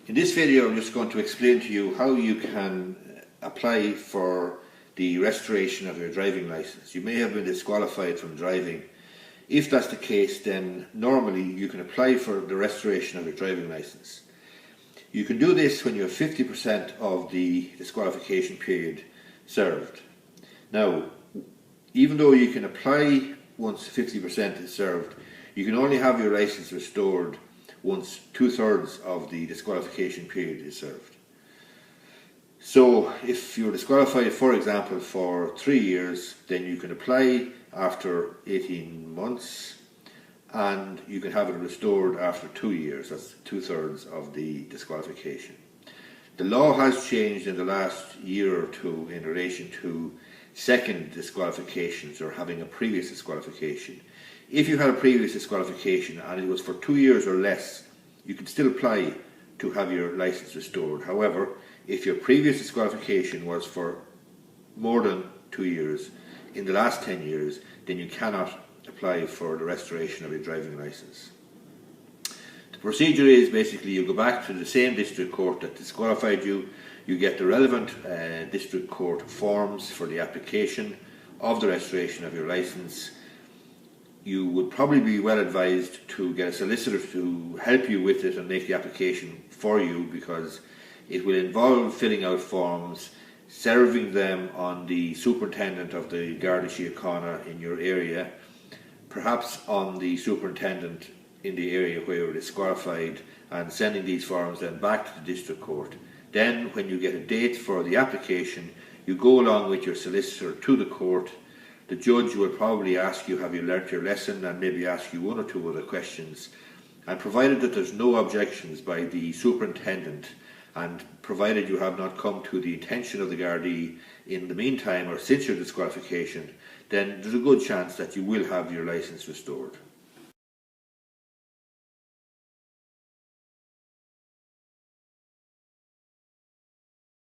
In this video I'm just going to explain to you how you can apply for the restoration of your driving licence. You may have been disqualified from driving. If that's the case, then normally you can apply for the restoration of your driving licence. You can do this when you have 50% of the disqualification period served. Now, even though you can apply once 50% is served, you can only have your licence restored once 2/3 of the disqualification period is served. So if you're disqualified, for example, for 3 years, then you can apply after 18 months and you can have it restored after 2 years. That's 2/3 of the disqualification. The law has changed in the last year or two in relation to second disqualifications or having a previous disqualification. If you had a previous disqualification and it was for 2 years or less, you can still apply to have your licence restored. However, if your previous disqualification was for more than 2 years in the last 10 years, then you cannot apply for the restoration of your driving licence. The procedure is basically you go back to the same district court that disqualified you, you get the relevant district court forms for the application of the restoration of your licence. You would probably be well advised to get a solicitor to help you with it and make the application for you, because it will involve filling out forms, serving them on the superintendent of the Garda Síochána in your area, perhaps on the superintendent in the area where you were disqualified, and sending these forms then back to the district court. Then when you get a date for the application, you go along with your solicitor to the court. The judge will probably ask you, have you learnt your lesson, and maybe ask you one or two other questions. And provided that there's no objections by the superintendent, and provided you have not come to the attention of the Gardaí in the meantime or since your disqualification, then there's a good chance that you will have your licence restored.